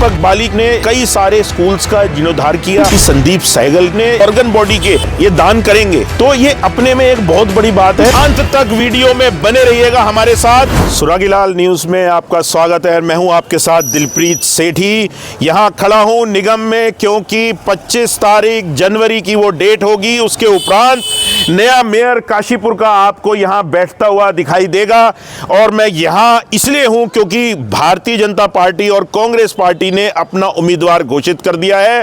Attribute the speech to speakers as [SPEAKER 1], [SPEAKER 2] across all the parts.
[SPEAKER 1] दीपक बाली ने कई सारे स्कूल्स का जीर्णोद्धार किया। संदीप सहगल ने ऑर्गन बॉडी के ये दान करेंगे, तो ये अपने में एक बहुत बड़ी बात है। अंत तक वीडियो में बने रहिएगा हमारे साथ। सुरागीलाल न्यूज में आपका स्वागत है। मैं हूं आपके साथ दिलप्रीत सेठी। यहां खड़ा हूं निगम में, क्योंकि 25 तारीख जनवरी की वो डेट होगी। उसके उपरांत नया मेयर काशीपुर का आपको यहां बैठता हुआ दिखाई देगा। और मैं यहां इसलिए हूं क्योंकि भारतीय जनता पार्टी और कांग्रेस पार्टी ने अपना उम्मीदवार घोषित कर दिया है।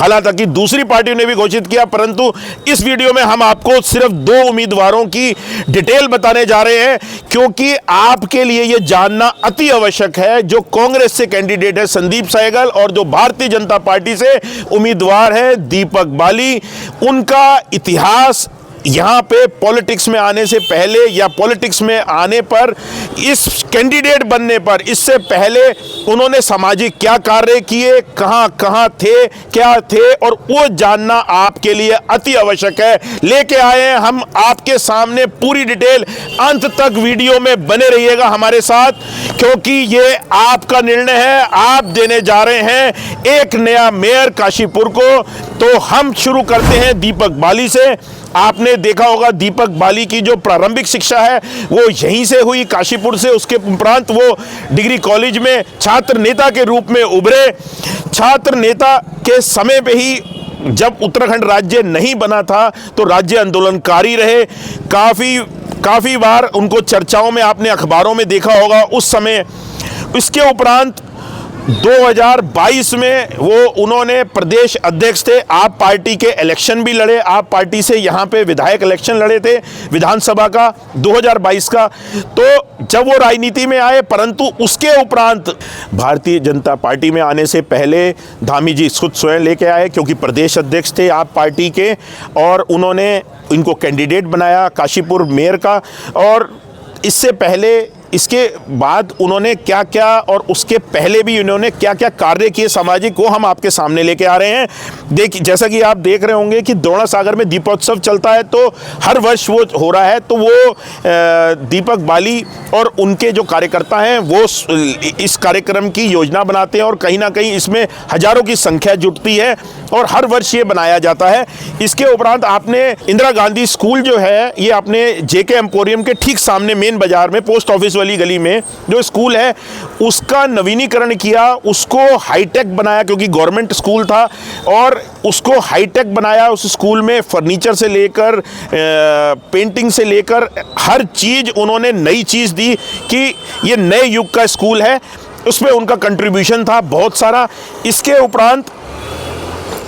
[SPEAKER 1] हालांकि दूसरी पार्टियों ने भी घोषित किया, परंतु इस वीडियो में हम आपको सिर्फ 2 उम्मीदवारों की डिटेल बताने जा रहे हैं, क्योंकि आपके लिए यह जानना अति आवश्यक है। जो कांग्रेस से कैंडिडेट है संदीप सहगल और जो भारतीय जनता पार्टी से उम्मीदवार है दीपक बाली, उनका इतिहास यहां पे पॉलिटिक्स में आने से पहले या पॉलिटिक्स में आने पर, इस कैंडिडेट बनने पर, इससे पहले उन्होंने सामाजिक क्या कार्य किए, कहां थे, क्या थे, और वो जानना आपके लिए अति आवश्यक है। लेके आए हैं हम आपके सामने पूरी डिटेल। अंत तक वीडियो में बने रहिएगा हमारे साथ, क्योंकि ये आपका निर्णय है। आप देने जा रहे हैं एक नया मेयर काशीपुर को। तो हम शुरू करते हैं दीपक बाली से। आपने देखा होगा दीपक बाली की जो प्रारंभिक शिक्षा है वो यहीं से हुई, काशीपुर से। उसके उपरांत वो डिग्री कॉलेज में छात्र नेता के रूप में उभरे। छात्र नेता के समय पे ही, जब उत्तराखंड राज्य नहीं बना था, तो राज्य आंदोलनकारी रहे। काफ़ी बार उनको चर्चाओं में आपने अखबारों में देखा होगा उस समय। इसके उपरांत 2022 में वो उन्होंने प्रदेश अध्यक्ष थे। आप पार्टी के इलेक्शन भी लड़े। आप पार्टी से यहाँ पे विधायक इलेक्शन लड़े थे विधानसभा का 2022 का। तो जब वो राजनीति में आए, परंतु उसके उपरांत भारतीय जनता पार्टी में आने से पहले धामी जी खुद स्वयं लेके आए, क्योंकि प्रदेश अध्यक्ष थे आप पार्टी के, और उन्होंने इनको कैंडिडेट बनाया काशीपुर मेयर का। और इससे पहले, इसके बाद उन्होंने क्या क्या, और उसके पहले भी उन्होंने क्या क्या कार्य किए सामाजिक, वो हम आपके सामने लेके आ रहे हैं। देखिए, जैसा कि आप देख रहे होंगे कि द्रोणा सागर में दीपोत्सव चलता है, तो हर वर्ष वो हो रहा है। तो वो दीपक बाली और उनके जो कार्यकर्ता हैं वो इस कार्यक्रम की योजना बनाते हैं, और कहीं ना कहीं इसमें हजारों की संख्या जुटती है, और हर वर्ष ये बनाया जाता है। इसके उपरांत आपने इंदिरा गांधी स्कूल जो है, ये अपने जेके एम्पोरियम के ठीक सामने मेन बाजार में पोस्ट ऑफिस वाली गली में जो स्कूल है, उसका नवीनीकरण किया, उसको हाईटेक बनाया, क्योंकि गवर्नमेंट स्कूल था, और उसको हाईटेक बनाया। उस स्कूल में फर्नीचर से लेकर पेंटिंग से लेकर हर चीज़ उन्होंने नई चीज़ दी कि ये नए युग का स्कूल है। उसमें उनका कंट्रीब्यूशन था बहुत सारा। इसके उपरांत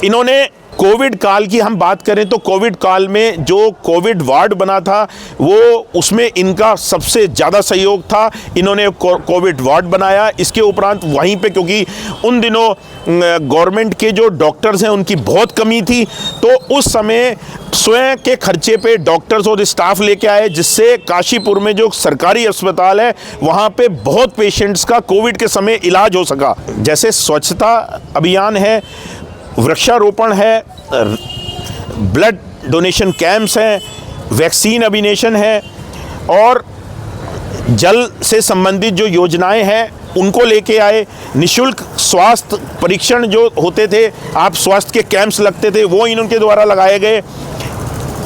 [SPEAKER 1] इन्होंने कोविड काल की हम बात करें तो कोविड काल में जो कोविड वार्ड बना था, वो उसमें इनका सबसे ज़्यादा सहयोग था। इन्होंने कोविड वार्ड बनाया। इसके उपरांत वहीं पे, क्योंकि उन दिनों गवर्नमेंट के जो डॉक्टर्स हैं उनकी बहुत कमी थी, तो उस समय स्वयं के खर्चे पे डॉक्टर्स और स्टाफ लेके आए, जिससे काशीपुर में जो सरकारी अस्पताल है वहाँ पे बहुत पेशेंट्स का कोविड के समय इलाज हो सका। जैसे स्वच्छता अभियान है, वृक्षारोपण है, ब्लड डोनेशन कैंप्स हैं, वैक्सीन अभिनेशन है, और जल से संबंधित जो योजनाएं हैं उनको लेके आए। निःशुल्क स्वास्थ्य परीक्षण जो होते थे, आप स्वास्थ्य के कैंप्स लगते थे, वो इनके द्वारा लगाए गए।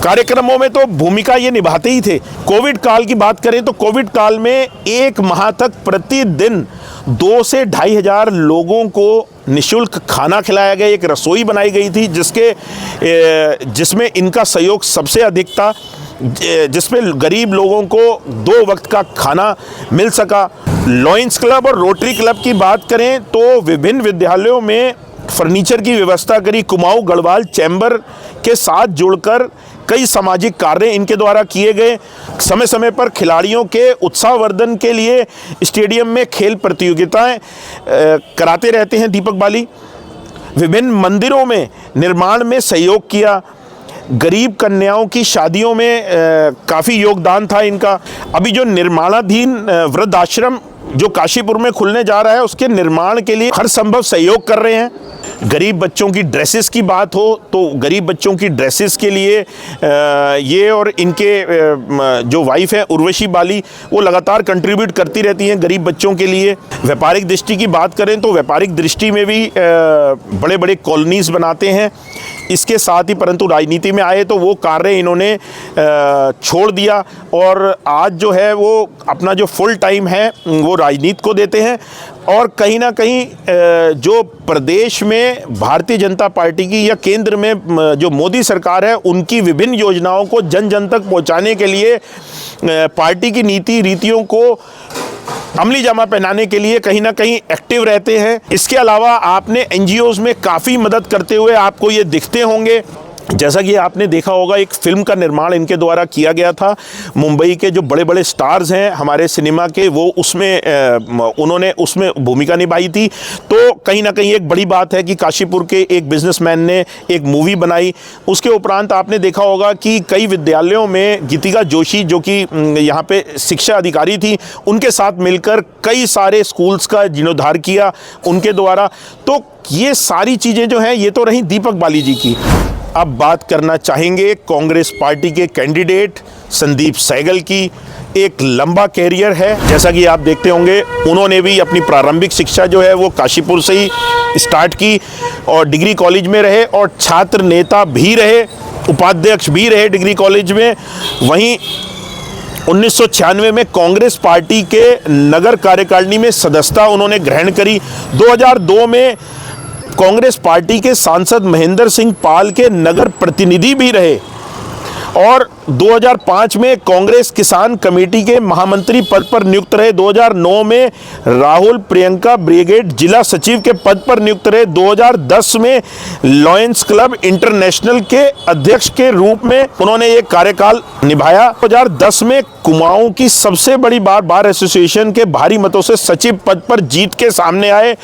[SPEAKER 1] कार्यक्रमों में तो भूमिका ये निभाते ही थे। कोविड काल की बात करें तो कोविड काल में 1 माह तक प्रतिदिन 2 से 2,500 लोगों को निःशुल्क खाना खिलाया गया। एक रसोई बनाई गई थी जिसमें इनका सहयोग सबसे अधिक था, जिसमें गरीब लोगों को 2 वक्त का खाना मिल सका। लॉयंस क्लब और रोटरी क्लब की बात करें तो विभिन्न विद्यालयों में फर्नीचर की व्यवस्था करी। कुमाऊं गढ़वाल चैम्बर के साथ जुड़कर कई सामाजिक कार्य इनके द्वारा किए गए। समय समय पर खिलाड़ियों के उत्साहवर्धन के लिए स्टेडियम में खेल प्रतियोगिताएं कराते रहते हैं दीपक बाली। विभिन्न मंदिरों में निर्माण में सहयोग किया। गरीब कन्याओं की शादियों में काफ़ी योगदान था इनका। अभी जो निर्माणाधीन वृद्धाश्रम जो काशीपुर में खुलने जा रहा है, उसके निर्माण के लिए हर संभव सहयोग कर रहे हैं। गरीब बच्चों की ड्रेसेस की बात हो तो गरीब बच्चों की ड्रेसेस के लिए ये और इनके जो वाइफ है उर्वशी बाली, वो लगातार कंट्रीब्यूट करती रहती हैं गरीब बच्चों के लिए। व्यापारिक दृष्टि की बात करें तो व्यापारिक दृष्टि में भी बड़े बड़े कॉलोनीज़ बनाते हैं। इसके साथ ही परंतु राजनीति में आए तो वो कार्य इन्होंने छोड़ दिया और आज जो है वो अपना जो फुल टाइम है वो राजनीति को देते हैं। और कहीं ना कहीं जो प्रदेश में भारतीय जनता पार्टी की या केंद्र में जो मोदी सरकार है उनकी विभिन्न योजनाओं को जन जन तक पहुंचाने के लिए पार्टी की नीति रीतियों को अमली जामा पहनाने के लिए कहीं ना कहीं एक्टिव रहते हैं। इसके अलावा आपने एनजीओज़ में काफ़ी मदद करते हुए आपको ये दिखते होंगे। जैसा कि आपने देखा होगा एक फिल्म का निर्माण इनके द्वारा किया गया था। मुंबई के जो बड़े बड़े स्टार्स हैं हमारे सिनेमा के, वो उन्होंने उसमें भूमिका निभाई थी। तो कहीं ना कहीं एक बड़ी बात है कि काशीपुर के एक बिजनेसमैन ने एक मूवी बनाई। उसके उपरांत आपने देखा होगा कि कई विद्यालयों में गीतिका जोशी जो कि यहाँ पे शिक्षा अधिकारी थी, उनके साथ मिलकर कई सारे स्कूल्स का जीर्णोद्धार किया उनके द्वारा। तो ये सारी चीज़ें जो हैं ये तो रही दीपक बाली जी की। अब बात करना चाहेंगे कांग्रेस पार्टी के कैंडिडेट संदीप सहगल की। एक लंबा कैरियर है, जैसा कि आप देखते होंगे उन्होंने भी अपनी प्रारंभिक शिक्षा जो है वो काशीपुर से ही स्टार्ट की और डिग्री कॉलेज में रहे और छात्र नेता भी रहे, उपाध्यक्ष भी रहे डिग्री कॉलेज में। वहीं 1996 में कांग्रेस पार्टी के नगर कार्यकारिणी में सदस्यता उन्होंने ग्रहण करी। 2002 में कांग्रेस पार्टी के सांसद महेंद्र सिंह पाल के नगर प्रतिनिधि भी रहे और 2005 में कांग्रेस किसान कमेटी के महामंत्री पद पर नियुक्त रहे। 2009 में राहुल प्रियंका ब्रिगेड जिला सचिव के पद पर नियुक्त रहे। 2010 में लॉयंस क्लब इंटरनेशनल के अध्यक्ष के रूप में उन्होंने एक कार्यकाल निभाया। 2010 में कुमाऊं की सबसे बड़ी बार एसोसिएशन के भारी मतों से सचिव पद पर जीत के सामने आए।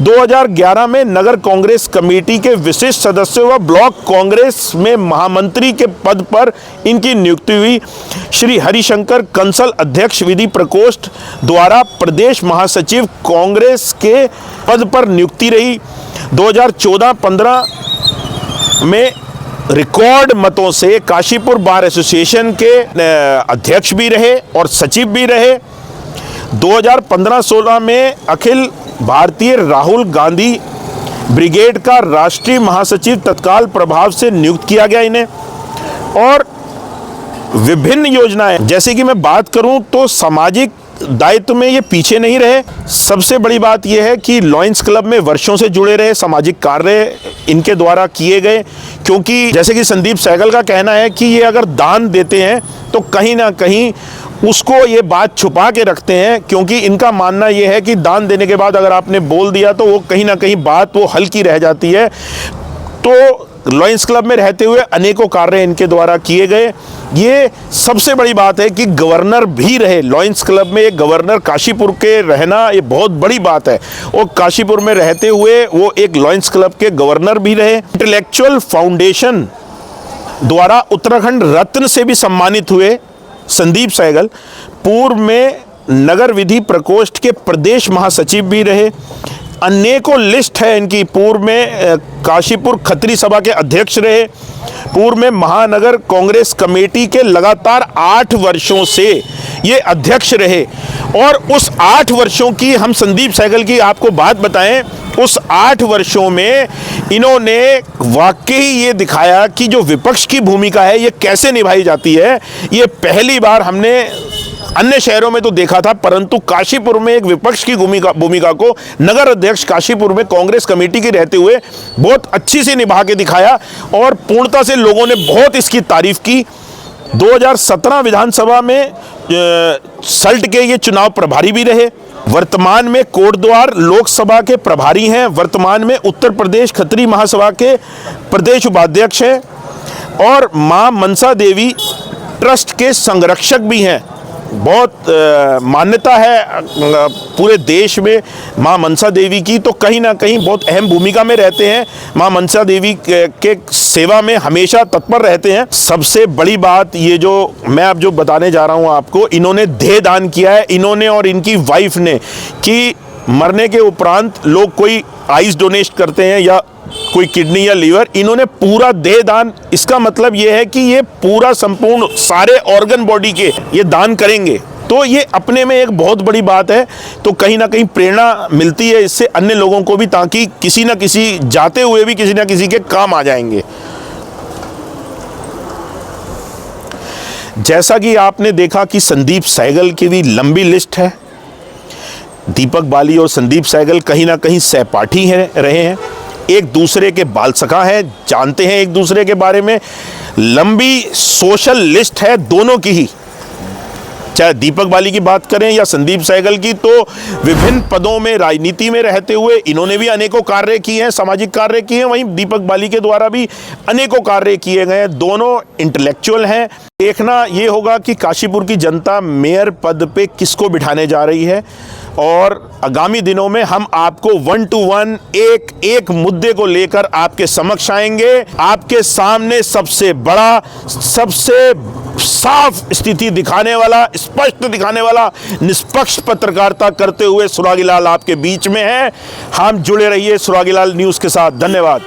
[SPEAKER 1] 2011 में नगर कांग्रेस कमेटी के विशिष्ट सदस्य व ब्लॉक कांग्रेस में महामंत्री के पद पर इनकी नियुक्ति हुई। श्री हरिशंकर कंसल अध्यक्ष विधि प्रकोष्ठ द्वारा प्रदेश महासचिव कांग्रेस के पद पर नियुक्ति रही। 2014-15 में रिकॉर्ड मतों से काशीपुर बार एसोसिएशन के अध्यक्ष भी रहे और सचिव भी रहे। 2015-16 में अखिल भारतीय राहुल गांधी ब्रिगेड का राष्ट्रीय महासचिव तत्काल प्रभाव से नियुक्त किया गया इन्हें। और विभिन्न योजनाएं, जैसे कि मैं बात करूं तो सामाजिक दायित्व में ये पीछे नहीं रहे। सबसे बड़ी बात यह है कि लॉयंस क्लब में वर्षों से जुड़े रहे, सामाजिक कार्य इनके द्वारा किए गए। क्योंकि जैसे कि संदीप सहगल का कहना है कि ये अगर दान देते हैं तो कहीं ना कहीं उसको ये बात छुपा के रखते हैं, क्योंकि इनका मानना ये है कि दान देने के बाद अगर आपने बोल दिया तो वो कहीं ना कहीं बात वो हल्की रह जाती है। तो लॉयंस क्लब में रहते हुए अनेकों कार्य इनके द्वारा किए गए। ये सबसे बड़ी बात है कि गवर्नर भी रहे। लॉयंस क्लब में एक गवर्नर काशीपुर के रहना ये बहुत बड़ी बात है। और काशीपुर में रहते हुए वो एक लॉयंस क्लब के गवर्नर भी रहे। इंटेलेक्चुअल फाउंडेशन द्वारा उत्तराखंड रत्न से भी सम्मानित हुए संदीप सहगल। पूर्व में नगर विधि प्रकोष्ठ के प्रदेश महासचिव भी रहे। अनेकों लिस्ट है इनकी। पूर्व में काशीपुर खत्री सभा के अध्यक्ष रहे। पूर्व में महानगर कांग्रेस कमेटी के लगातार 8 वर्षों से ये अध्यक्ष रहे। और उस 8 वर्षों की हम संदीप सहगल की आपको बात बताएं, उस 8 वर्षों में इन्होंने वाकई ये दिखाया कि जो विपक्ष की भूमिका है ये कैसे निभाई जाती है। ये पहली बार हमने अन्य शहरों में तो देखा था, परंतु काशीपुर में एक विपक्ष की भूमिका को नगर अध्यक्ष काशीपुर में कांग्रेस कमेटी के रहते हुए बहुत अच्छी से निभा के दिखाया और पूर्णता से लोगों ने बहुत इसकी तारीफ की। 2017 विधानसभा में सल्ट के ये चुनाव प्रभारी भी रहे। वर्तमान में कोटद्वार लोकसभा के प्रभारी हैं। वर्तमान में उत्तर प्रदेश खत्री महासभा के प्रदेश उपाध्यक्ष हैं और मां मनसा देवी ट्रस्ट के संरक्षक भी हैं। बहुत मान्यता है पूरे देश में मां मनसा देवी की, तो कहीं ना कहीं बहुत अहम भूमिका में रहते हैं। मां मनसा देवी के सेवा में हमेशा तत्पर रहते हैं। सबसे बड़ी बात ये जो मैं अब जो बताने जा रहा हूँ आपको, इन्होंने देह दान किया है, इन्होंने और इनकी वाइफ ने, कि मरने के उपरांत लोग कोई आइस डोनेट करते हैं या कोई किडनी या लीवर, इन्होंने पूरा देह दान, इसका मतलब ये है कि ये पूरा संपूर्ण सारे ऑर्गन बॉडी के ये दान करेंगे। तो ये अपने में एक बहुत बड़ी बात है। तो कहीं ना कहीं प्रेरणा मिलती है इससे अन्य लोगों को भी, ताकि किसी ना किसी जाते हुए भी किसी ना किसी के काम आ जाएंगे। जैसा कि आपने देखा कि संदीप सहगल की भी लंबी लिस्ट है। दीपक बाली और संदीप सहगल कहीं ना कहीं सहपाठी रहे हैं, एक दूसरे के बाल सखा हैं, जानते हैं एक दूसरे के बारे में। लंबी सोशल लिस्ट है दोनों की ही, चाहे दीपक बाली की बात करें या संदीप सहगल की। तो विभिन्न पदों में राजनीति में रहते हुए इन्होंने भी अनेकों कार्य किए हैं, सामाजिक कार्य किए हैं, वहीं दीपक बाली के द्वारा भी अनेकों कार्य किए गए हैं। दोनों इंटेलेक्चुअल हैं। देखना ये होगा कि काशीपुर की जनता मेयर पद पे किसको बिठाने जा रही है, और आगामी दिनों में हम आपको 1 to 1 एक मुद्दे को लेकर आपके समक्ष आएंगे। आपके सामने सबसे बड़ा, सबसे साफ स्थिति दिखाने वाला, स्पष्ट दिखाने वाला, निष्पक्ष पत्रकारिता करते हुए सुरागीलाल आपके बीच में है। हम जुड़े रहिए सुरागीलाल न्यूज़ के साथ। धन्यवाद।